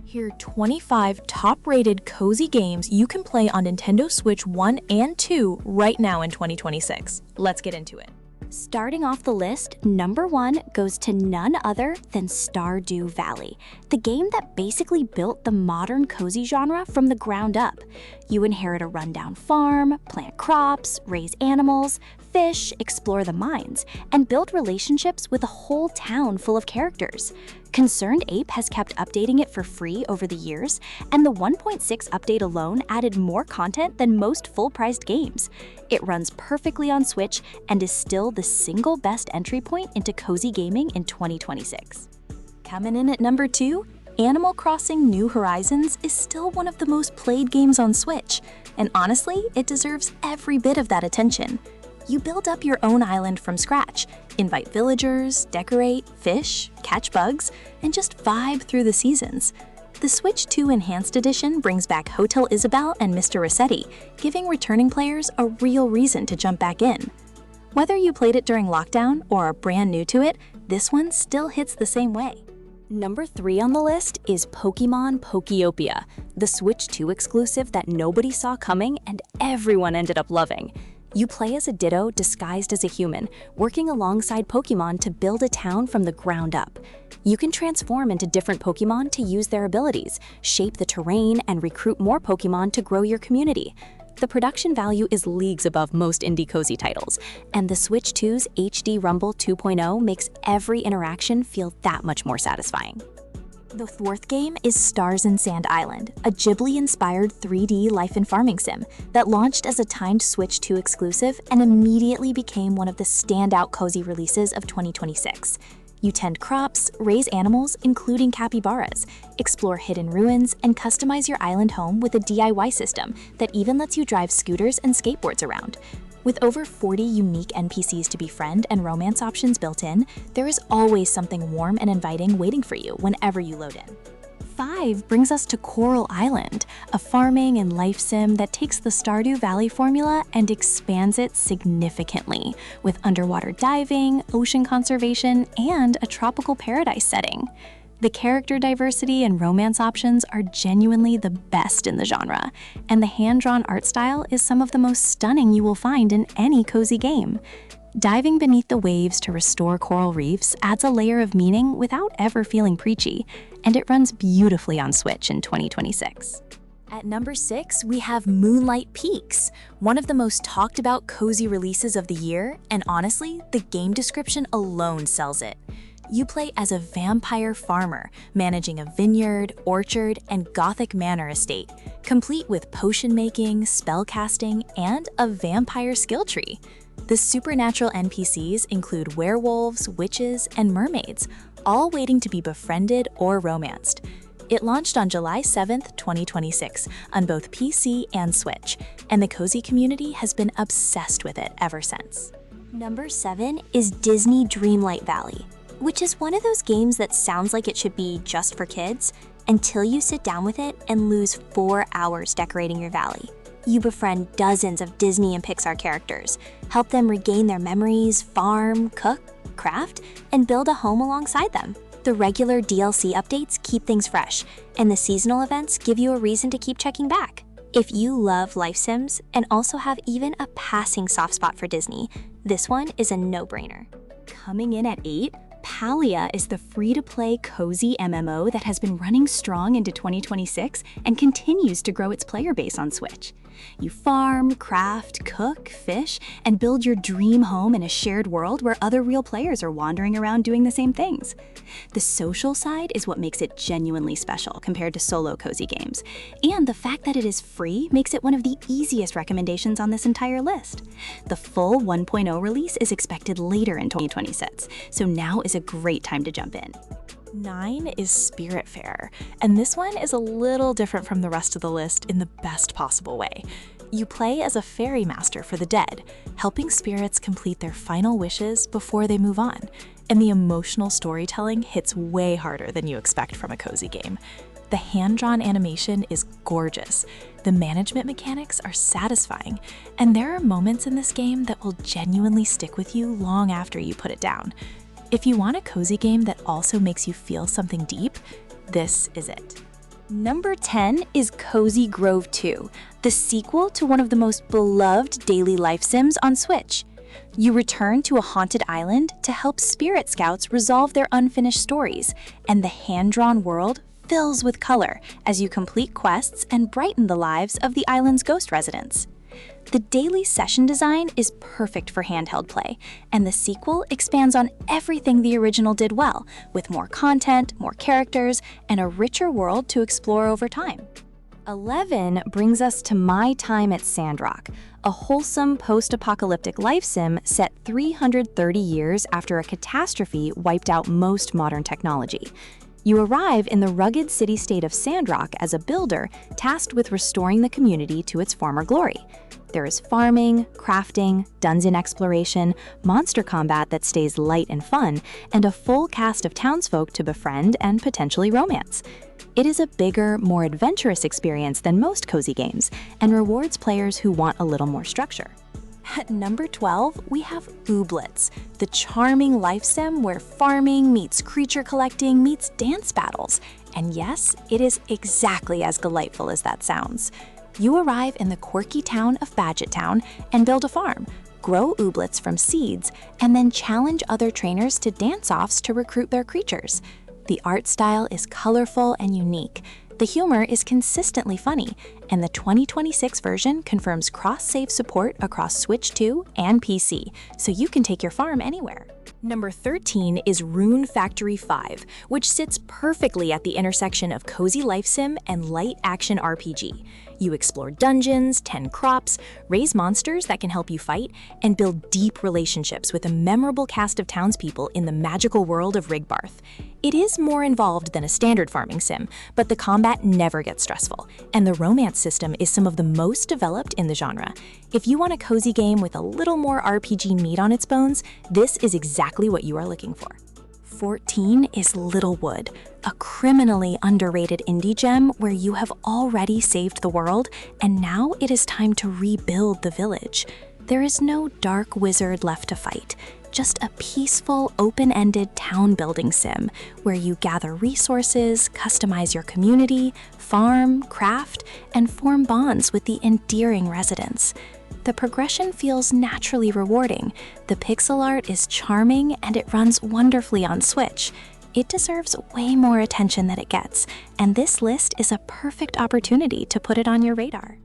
Here are 25 top-rated cozy games you can play on Nintendo Switch 1 and 2 right now in 2026. Let's get into it. Starting off the list, number 1 goes to none other than Stardew Valley, the game that basically built the modern cozy genre from the ground up. You inherit a rundown farm, plant crops, raise animals, fish, explore the mines, and build relationships with a whole town full of characters. Concerned Ape has kept updating it for free over the years, and the 1.6 update alone added more content than most full-priced games. It runs perfectly on Switch and is still the single best entry point into cozy gaming in 2026. Coming in at number 2, Animal Crossing New Horizons is still one of the most played games on Switch, and honestly, it deserves every bit of that attention. You build up your own island from scratch, invite villagers, decorate, fish, catch bugs, and just vibe through the seasons. The Switch 2 Enhanced Edition brings back Hotel Isabelle and Mr. Rossetti, giving returning players a real reason to jump back in. Whether you played it during lockdown or are brand new to it, this one still hits the same way. Number 3 on the list is Pokemon Pokopia, the Switch 2 exclusive that nobody saw coming and everyone ended up loving. You play as a Ditto disguised as a human, working alongside Pokemon to build a town from the ground up. You can transform into different Pokemon to use their abilities, shape the terrain, and recruit more Pokemon to grow your community. The production value is leagues above most indie cozy titles, and the Switch 2's HD Rumble 2.0 makes every interaction feel that much more satisfying. The 4th game is Starsand Island, a Ghibli-inspired 3D life and farming sim that launched as a timed Switch 2 exclusive and immediately became one of the standout cozy releases of 2026. You tend crops, raise animals, including capybaras, explore hidden ruins, and customize your island home with a DIY system that even lets you drive scooters and skateboards around. With over 40 unique NPCs to befriend and romance options built in, there is always something warm and inviting waiting for you whenever you load in. 5 brings us to Coral Island, a farming and life sim that takes the Stardew Valley formula and expands it significantly, with underwater diving, ocean conservation, and a tropical paradise setting. The character diversity and romance options are genuinely the best in the genre, and the hand-drawn art style is some of the most stunning you will find in any cozy game. Diving beneath the waves to restore coral reefs adds a layer of meaning without ever feeling preachy, and it runs beautifully on Switch in 2026. At number 6, we have Moonlight Peaks, one of the most talked about cozy releases of the year, and honestly, the game description alone sells it. You play as a vampire farmer, managing a vineyard, orchard, and gothic manor estate, complete with potion making, spell casting, and a vampire skill tree. The supernatural NPCs include werewolves, witches, and mermaids, all waiting to be befriended or romanced. It launched on July 7th, 2026, on both PC and Switch, and the cozy community has been obsessed with it ever since. Number 7 is Disney Dreamlight Valley, which is one of those games that sounds like it should be just for kids until you sit down with it and lose 4 hours decorating your valley. You befriend dozens of Disney and Pixar characters, help them regain their memories, farm, cook, craft, and build a home alongside them. The regular DLC updates keep things fresh, and the seasonal events give you a reason to keep checking back. If you love life sims and also have even a passing soft spot for Disney, this one is a no-brainer. Coming in at 8, Palia is the free-to-play cozy MMO that has been running strong into 2026 and continues to grow its player base on Switch. You farm, craft, cook, fish, and build your dream home in a shared world where other real players are wandering around doing the same things. The social side is what makes it genuinely special compared to solo cozy games, and the fact that it is free makes it one of the easiest recommendations on this entire list. The full 1.0 release is expected later in 2026, so now is a great time to jump in. 9 is Spiritfarer, and this one is a little different from the rest of the list in the best possible way. You play as a fairy master for the dead, helping spirits complete their final wishes before they move on, and the emotional storytelling hits way harder than you expect from a cozy game. The hand-drawn animation is gorgeous, the management mechanics are satisfying, and there are moments in this game that will genuinely stick with you long after you put it down. If you want a cozy game that also makes you feel something deep, this is it. Number 10 is Cozy Grove 2, the sequel to one of the most beloved daily life sims on Switch. You return to a haunted island to help spirit scouts resolve their unfinished stories, and the hand-drawn world fills with color as you complete quests and brighten the lives of the island's ghost residents. The daily session design is perfect for handheld play, and the sequel expands on everything the original did well, with more content, more characters, and a richer world to explore over time. 11 brings us to My Time at Sandrock, a wholesome post-apocalyptic life sim set 330 years after a catastrophe wiped out most modern technology. You arrive in the rugged city-state of Sandrock as a builder tasked with restoring the community to its former glory. There is farming, crafting, dungeon exploration, monster combat that stays light and fun, and a full cast of townsfolk to befriend and potentially romance. It is a bigger, more adventurous experience than most cozy games, and rewards players who want a little more structure. At number 12, we have Ooblets, the charming life sim where farming meets creature collecting meets dance battles. And yes, it is exactly as delightful as that sounds. You arrive in the quirky town of Badgettown and build a farm, grow ooblets from seeds, and then challenge other trainers to dance-offs to recruit their creatures. The art style is colorful and unique. The humor is consistently funny, and the 2026 version confirms cross-save support across Switch 2 and PC, so you can take your farm anywhere. Number 13 is Rune Factory 5, which sits perfectly at the intersection of cozy life sim and light action RPG. You explore dungeons, tend crops, raise monsters that can help you fight, and build deep relationships with a memorable cast of townspeople in the magical world of Rigbarth. It is more involved than a standard farming sim, but the combat never gets stressful, and the romance system is some of the most developed in the genre. If you want a cozy game with a little more RPG meat on its bones, this is exactly what you are looking for. 14 is Littlewood, a criminally underrated indie gem where you have already saved the world, and now it is time to rebuild the village. There is no dark wizard left to fight, just a peaceful, open-ended town-building sim where you gather resources, customize your community, farm, craft, and form bonds with the endearing residents. The progression feels naturally rewarding, the pixel art is charming, and it runs wonderfully on Switch. It deserves way more attention than it gets, and this list is a perfect opportunity to put it on your radar.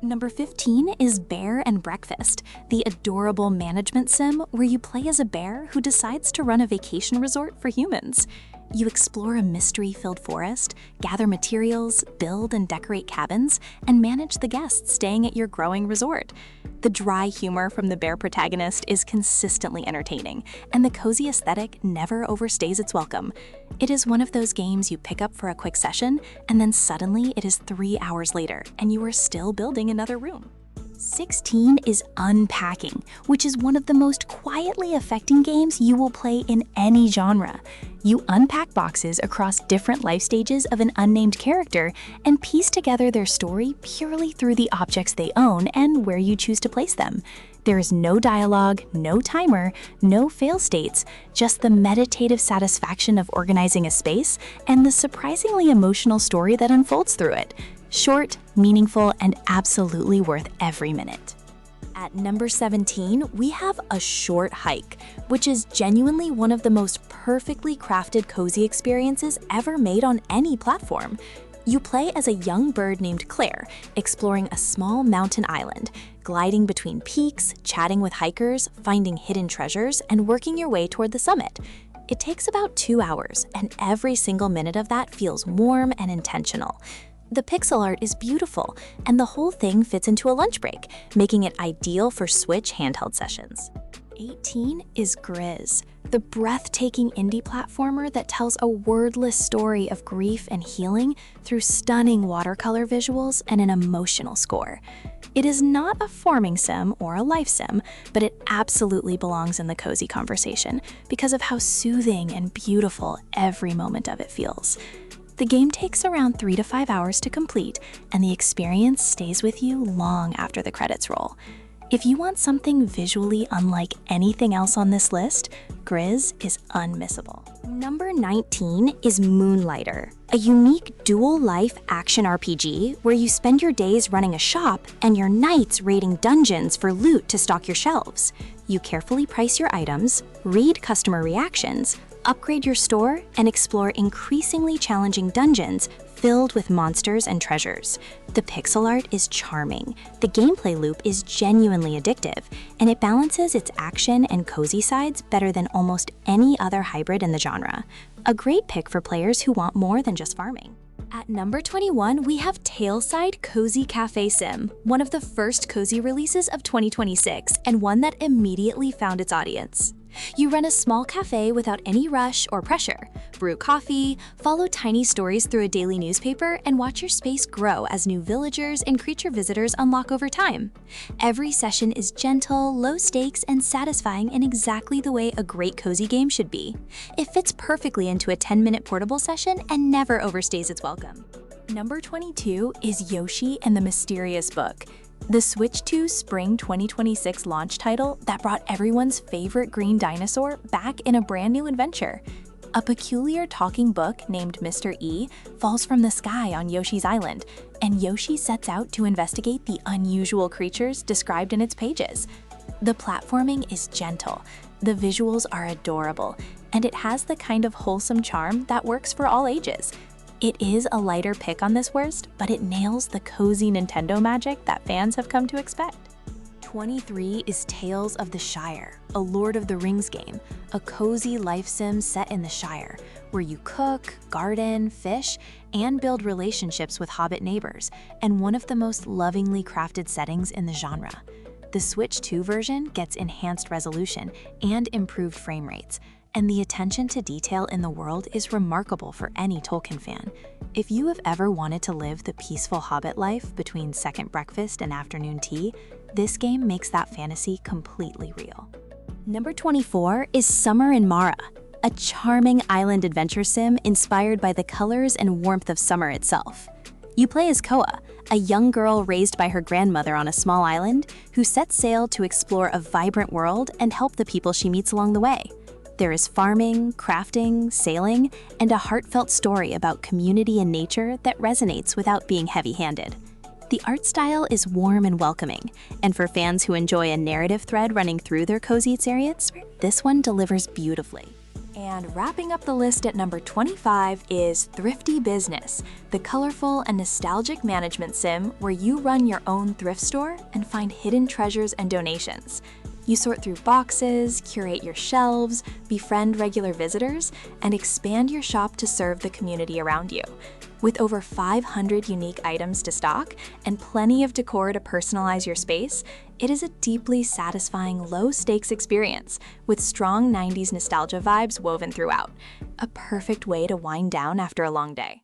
Number 15 is Bear and Breakfast, the adorable management sim where you play as a bear who decides to run a vacation resort for humans. You explore a mystery-filled forest, gather materials, build and decorate cabins, and manage the guests staying at your growing resort. The dry humor from the bear protagonist is consistently entertaining, and the cozy aesthetic never overstays its welcome. It is one of those games you pick up for a quick session, and then suddenly it is 3 hours later, and you are still building another room. 16 is Unpacking, which is one of the most quietly affecting games you will play in any genre. You unpack boxes across different life stages of an unnamed character and piece together their story purely through the objects they own and where you choose to place them. There is no dialogue, no timer, no fail states, just the meditative satisfaction of organizing a space and the surprisingly emotional story that unfolds through it. Short, meaningful, and absolutely worth every minute. At number 17, we have A Short Hike, which is genuinely one of the most perfectly crafted cozy experiences ever made on any platform. You play as a young bird named Claire, exploring a small mountain island, gliding between peaks, chatting with hikers, finding hidden treasures, and working your way toward the summit. It takes about 2 hours, and every single minute of that feels warm and intentional. The pixel art is beautiful, and the whole thing fits into a lunch break, making it ideal for Switch handheld sessions. 18 is GRIS, the breathtaking indie platformer that tells a wordless story of grief and healing through stunning watercolor visuals and an emotional score. It is not a farming sim or a life sim, but it absolutely belongs in the cozy conversation because of how soothing and beautiful every moment of it feels. The game takes around 3 to 5 hours to complete, and the experience stays with you long after the credits roll. If you want something visually unlike anything else on this list, GRIS is unmissable. Number 19 is Moonlighter, a unique dual-life action RPG where you spend your days running a shop and your nights raiding dungeons for loot to stock your shelves. You carefully price your items, read customer reactions, upgrade your store, and explore increasingly challenging dungeons filled with monsters and treasures. The pixel art is charming, the gameplay loop is genuinely addictive, and it balances its action and cozy sides better than almost any other hybrid in the genre. A great pick for players who want more than just farming. At number 21, we have Tailside Cozy Cafe Sim, one of the first cozy releases of 2026 and one that immediately found its audience. You run a small cafe without any rush or pressure, brew coffee, follow tiny stories through a daily newspaper, and watch your space grow as new villagers and creature visitors unlock over time. Every session is gentle, low stakes, and satisfying in exactly the way a great cozy game should be. It fits perfectly into a 10-minute portable session and never overstays its welcome. Number 22 is Yoshi and the Mysterious Book, the Switch 2 Spring 2026 launch title that brought everyone's favorite green dinosaur back in a brand new adventure. A peculiar talking book named Mr. E falls from the sky on Yoshi's island, and Yoshi sets out to investigate the unusual creatures described in its pages. The platforming is gentle, the visuals are adorable, and it has the kind of wholesome charm that works for all ages. It is a lighter pick on this worst, but it nails the cozy Nintendo magic that fans have come to expect. 23 is Tales of the Shire, a Lord of the Rings game, a cozy life sim set in the Shire, where you cook, garden, fish, and build relationships with hobbit neighbors, and one of the most lovingly crafted settings in the genre. The Switch 2 version gets enhanced resolution and improved frame rates, and the attention to detail in the world is remarkable for any Tolkien fan. If you have ever wanted to live the peaceful hobbit life between second breakfast and afternoon tea, this game makes that fantasy completely real. Number 24 is Summer in Mara, a charming island adventure sim inspired by the colors and warmth of summer itself. You play as Koa, a young girl raised by her grandmother on a small island who sets sail to explore a vibrant world and help the people she meets along the way. There is farming, crafting, sailing, and a heartfelt story about community and nature that resonates without being heavy-handed. The art style is warm and welcoming, and for fans who enjoy a narrative thread running through their cozy experience, this one delivers beautifully. And wrapping up the list at number 25 is Thrifty Business, the colorful and nostalgic management sim where you run your own thrift store and find hidden treasures and donations. You sort through boxes, curate your shelves, befriend regular visitors, and expand your shop to serve the community around you. With over 500 unique items to stock and plenty of decor to personalize your space, it is a deeply satisfying low-stakes experience with strong 90s nostalgia vibes woven throughout. A perfect way to wind down after a long day.